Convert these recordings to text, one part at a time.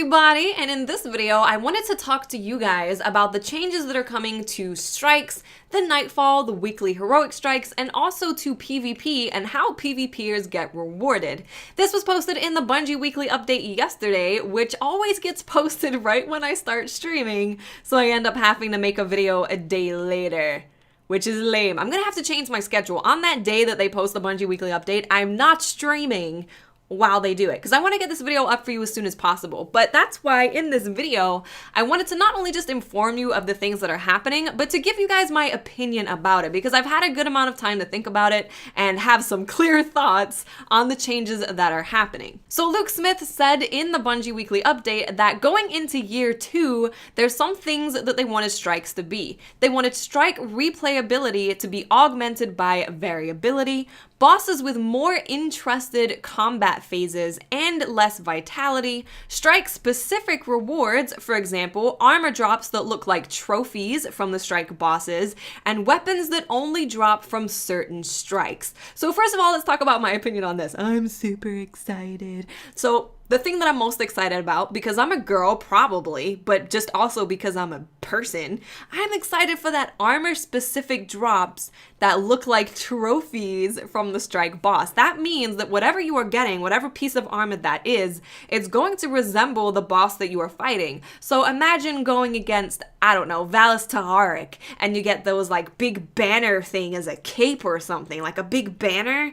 everybody, and in this video I wanted to talk to you guys about the changes that are coming to strikes, the Nightfall, the weekly heroic strikes, and also to PvP and how PvPers get rewarded. This was posted in the Bungie weekly update yesterday, which always gets posted right when I start streaming, so I end up having to make a video a day later, which is lame. I'm gonna have to change my schedule. On that day that they post the Bungie weekly update, I'm not streaming while they do it, because I want to get this video up for you as soon as possible. But that's why in this video, I wanted to not only just inform you of the things that are happening, but to give you guys my opinion about it, because I've had a good amount of time to think about it and have some clear thoughts on the changes that are happening. So Luke Smith said in the Bungie weekly update that going into year 2, there's some things that they wanted strikes to be. They wanted strike replayability to be augmented by variability, bosses with more interested combat phases and less vitality, strike-specific rewards, for example, armor drops that look like trophies from the strike bosses, and weapons that only drop from certain strikes. So first of all, let's talk about my opinion on this. I'm super excited. So the thing that I'm most excited about, because I'm a girl probably, but just also because I'm a person, I'm excited for that armor-specific drops that look like trophies from the strike boss. That means that whatever you are getting, whatever piece of armor that is, it's going to resemble the boss that you are fighting. So imagine going against, I don't know, Valis Taharic, and you get those like big banner thing as a cape or something, like a big banner.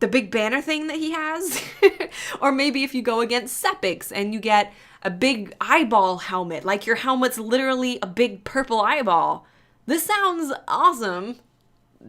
The big banner thing that he has. Or maybe if you go against Sepix and you get a big eyeball helmet, like your helmet's literally a big purple eyeball. This sounds awesome.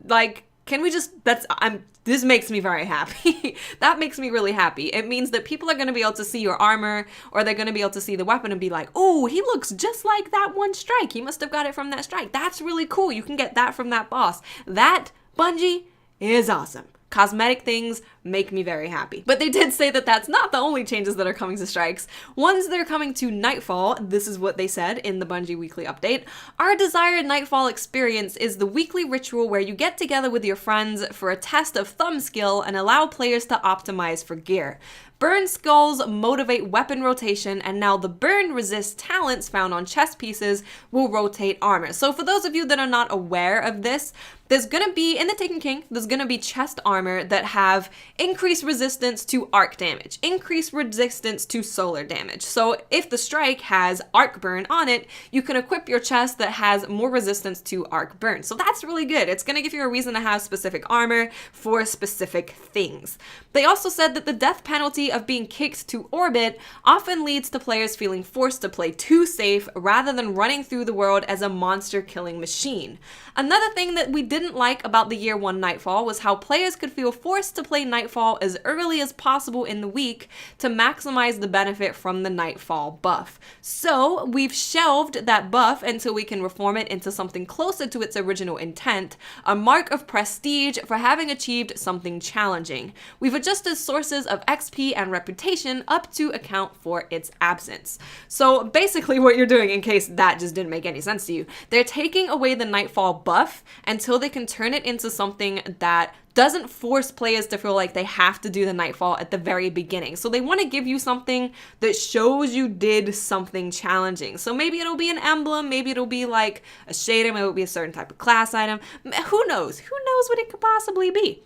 Like, can we just, this makes me very happy. That makes me really happy. It means that people are going to be able to see your armor, or they're going to be able to see the weapon and be like, oh, he looks just like that one strike. He must have got it from that strike. That's really cool. You can get that from that boss. That, Bungie, is awesome. Cosmetic things make me very happy. But they did say that that's not the only changes that are coming to strikes. Ones that are coming to Nightfall, this is what they said in the Bungie weekly update. Our desired Nightfall experience is the weekly ritual where you get together with your friends for a test of thumb skill and allow players to optimize for gear. Burn skulls motivate weapon rotation, and now the burn resist talents found on chest pieces will rotate armor. So for those of you that are not aware of this, there's gonna be, in the Taken King, there's gonna be chest armor that have increased resistance to arc damage, increased resistance to solar damage. So if the strike has arc burn on it, you can equip your chest that has more resistance to arc burn. So that's really good. It's gonna give you a reason to have specific armor for specific things. They also said that the death penalty of being kicked to orbit often leads to players feeling forced to play too safe rather than running through the world as a monster killing machine. Another thing that we didn't like about the year 1 Nightfall was how players could feel forced to play Nightfall as early as possible in the week to maximize the benefit from the Nightfall buff. So we've shelved that buff until we can reform it into something closer to its original intent, a mark of prestige for having achieved something challenging. We've adjusted sources of XP and reputation up to account for its absence. So basically what you're doing, in case that just didn't make any sense to you, they're taking away the Nightfall buff until they can turn it into something that doesn't force players to feel like they have to do the Nightfall at the very beginning. So they want to give you something that shows you did something challenging. So maybe it'll be an emblem, maybe it'll be like a shader, maybe it'll be a certain type of class item. Who knows? Who knows what it could possibly be?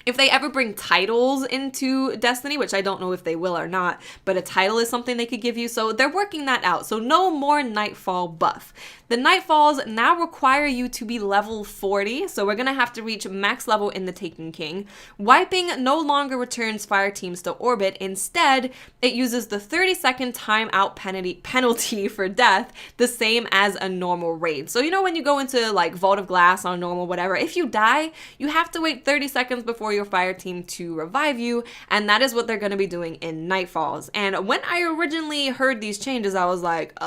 If they ever bring titles into Destiny, which I don't know if they will or not, but a title is something they could give you, so they're working that out. So no more Nightfall buff. The Nightfalls now require you to be level 40, so we're gonna have to reach max level in the Taken King. Wiping no longer returns fire teams to orbit. Instead, it uses the 30-second timeout penalty for death, the same as a normal raid. So you know when you go into like Vault of Glass on normal, whatever, if you die, you have to wait 30 seconds before your fire team to revive you, and that is what they're gonna be doing in Nightfalls. And when I originally heard these changes, I was like,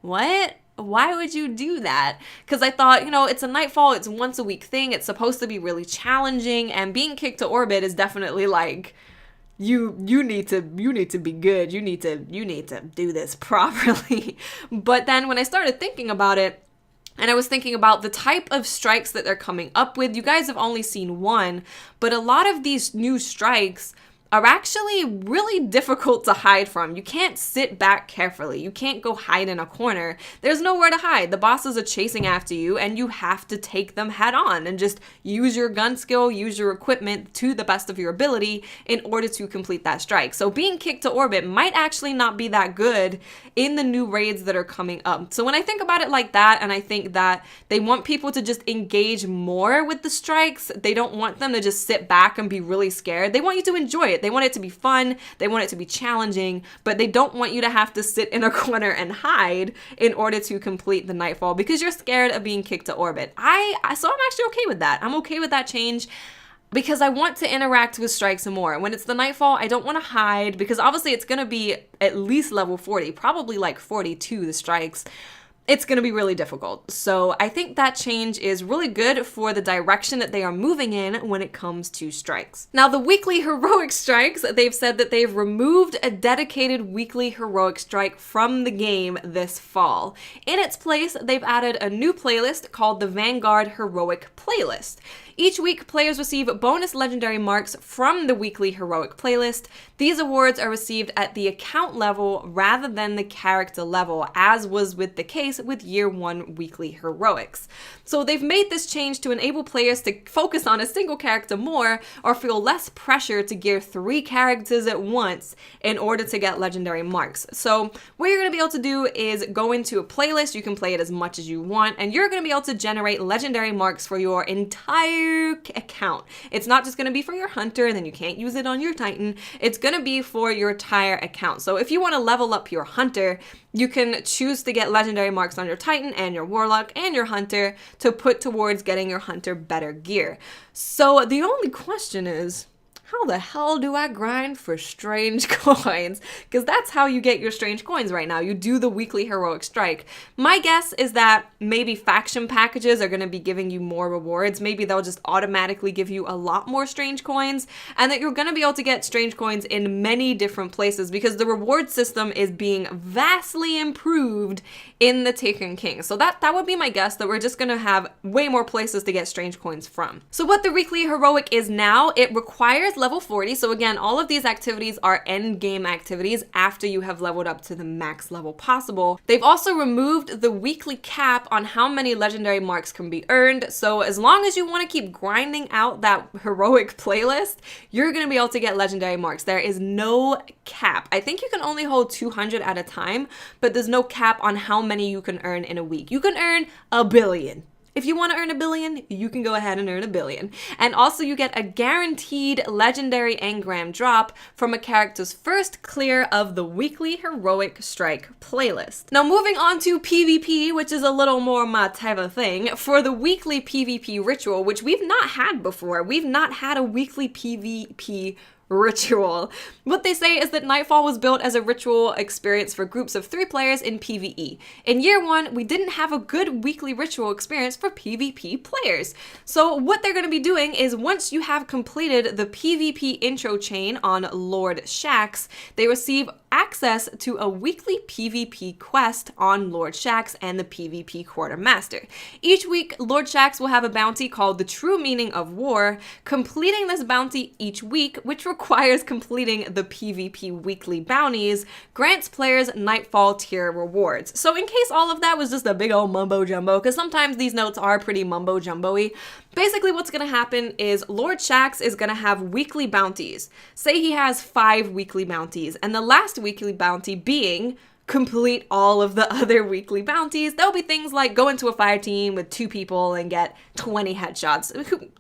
what? Why would you do that? Because I thought, you know, it's a Nightfall, it's a once a week thing, it's supposed to be really challenging, and being kicked to orbit is definitely like, you need to be good, you need to do this properly. But then when I started thinking about it, and I was thinking about the type of strikes that they're coming up with, you guys have only seen one, but a lot of these new strikes are actually really difficult to hide from. You can't sit back carefully. You can't go hide in a corner. There's nowhere to hide. The bosses are chasing after you, and you have to take them head on and just use your gun skill, use your equipment to the best of your ability in order to complete that strike. So being kicked to orbit might actually not be that good in the new raids that are coming up. So when I think about it like that, and I think that they want people to just engage more with the strikes, they don't want them to just sit back and be really scared. They want you to enjoy it. They want it to be fun. They want it to be challenging, but they don't want you to have to sit in a corner and hide in order to complete the Nightfall because you're scared of being kicked to orbit. So I'm actually okay with that. I'm okay with that change because I want to interact with strikes more. When it's the Nightfall, I don't want to hide because obviously it's going to be at least level 40, probably like 42, the strikes. It's going to be really difficult. So I think that change is really good for the direction that they are moving in when it comes to strikes. Now, the weekly heroic strikes, they've said that they've removed a dedicated weekly heroic strike from the game this fall. In its place, they've added a new playlist called the Vanguard Heroic Playlist. Each week, players receive bonus legendary marks from the weekly heroic playlist. These awards are received at the account level rather than the character level, as was with the case with Year 1 weekly heroics. So they've made this change to enable players to focus on a single character more or feel less pressure to gear 3 characters at once in order to get legendary marks. So what you're going to be able to do is go into a playlist, you can play it as much as you want, and you're going to be able to generate legendary marks for your entire account. It's not just going to be for your hunter and then you can't use it on your titan. It's going to be for your entire account. So if you want to level up your hunter, you can choose to get legendary marks on your titan and your warlock and your hunter to put towards getting your hunter better gear. So the only question is, how the hell do I grind for strange coins? Because that's how you get your strange coins right now. You do the weekly heroic strike. My guess is that maybe faction packages are going to be giving you more rewards. Maybe they'll just automatically give you a lot more strange coins, and that you're going to be able to get strange coins in many different places because the reward system is being vastly improved in the Taken King. So that would be my guess, that we're just going to have way more places to get strange coins from. So what the weekly heroic is now, it requires level 40. So again, all of these activities are end game activities after you have leveled up to the max level possible. They've also removed the weekly cap on how many legendary marks can be earned. So as long as you want to keep grinding out that heroic playlist, you're going to be able to get legendary marks. There is no cap. I think you can only hold 200 at a time, but there's no cap on how many you can earn in a week. You can earn 1 billion. If you want to earn 1 billion, you can go ahead and earn 1 billion. And also you get a guaranteed legendary engram drop from a character's first clear of the weekly heroic strike playlist. Now moving on to PvP, which is a little more my type of thing, for the weekly PvP ritual, which we've not had before. We've not had a weekly PvP ritual. What they say is that Nightfall was built as a ritual experience for groups of 3 players in PvE. In Year 1, we didn't have a good weekly ritual experience for PvP players. So what they're going to be doing is once you have completed the PvP intro chain on Lord Shaxx, they receive access to a weekly PvP quest on Lord Shaxx and the PvP Quartermaster. Each week, Lord Shaxx will have a bounty called the True Meaning of War. Completing this bounty each week, which requires completing the PvP weekly bounties, grants players Nightfall tier rewards. So in case all of that was just a big old mumbo jumbo, because sometimes these notes are pretty mumbo jumbo-y, basically what's going to happen is Lord Shaxx is going to have weekly bounties. Say he has 5 weekly bounties, and the last weekly bounty being complete all of the other weekly bounties. There'll be things like go into a fire team with 2 people and get 20 headshots,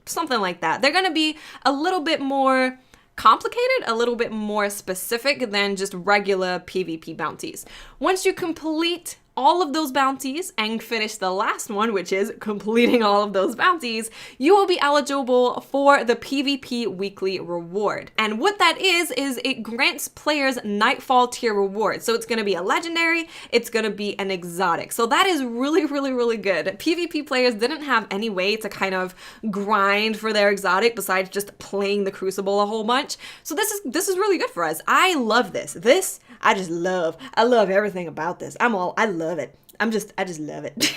something like that. They're going to be a little bit more complicated, a little bit more specific than just regular PvP bounties. Once you complete all of those bounties and finish the last one, which is completing all of those bounties, you will be eligible for the PvP weekly reward. And what that is it grants players Nightfall tier rewards. So it's going to be a legendary, it's going to be an exotic. So that is really, really, really good. PvP players didn't have any way to kind of grind for their exotic besides just playing the Crucible a whole bunch. So this is really good for us. I love this. I love everything about this. I love it. I just love it.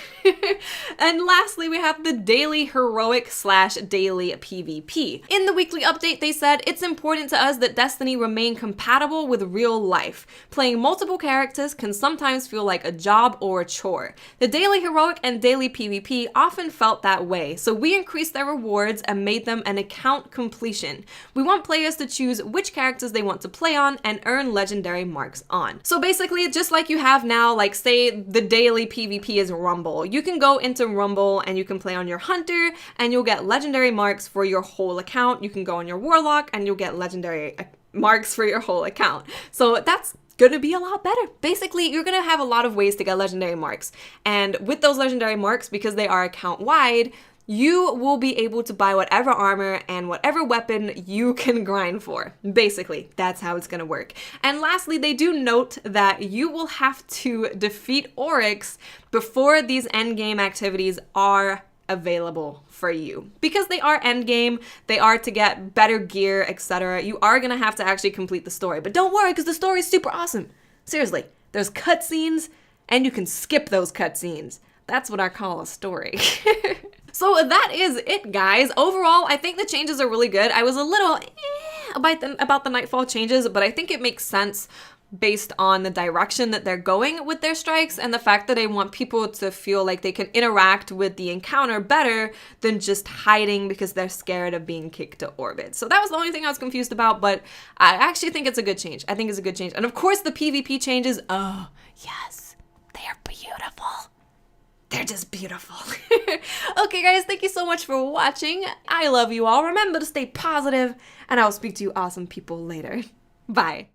And lastly, we have the daily heroic / daily PvP. In the weekly update, they said, it's important to us that Destiny remain compatible with real life. Playing multiple characters can sometimes feel like a job or a chore. The daily heroic and daily PvP often felt that way, so we increased their rewards and made them an account completion. We want players to choose which characters they want to play on and earn legendary marks on. So basically, just like you have now, like say the daily PvP is Rumble. You can go into Rumble and you can play on your Hunter and you'll get legendary marks for your whole account. You can go on your Warlock and you'll get legendary marks for your whole account. So that's gonna be a lot better. Basically, you're gonna have a lot of ways to get legendary marks. And with those legendary marks, because they are account wide, you will be able to buy whatever armor and whatever weapon you can grind for. Basically, that's how it's gonna work. And lastly, they do note that you will have to defeat Oryx before these endgame activities are available for you. Because they are endgame, they are to get better gear, etc. You are gonna have to actually complete the story. But don't worry, because the story is super awesome. Seriously, there's cutscenes, and you can skip those cutscenes. That's what I call a story. So that is it, guys. Overall, I think the changes are really good. I was a little about the Nightfall changes, but I think it makes sense based on the direction that they're going with their strikes and the fact that they want people to feel like they can interact with the encounter better than just hiding because they're scared of being kicked to orbit. So that was the only thing I was confused about, but I actually think it's a good change. I think it's a good change. And of course the PvP changes, oh yes, they are beautiful. They're just beautiful. Okay, guys, thank you so much for watching. I love you all. Remember to stay positive, and I'll speak to you awesome people later. Bye.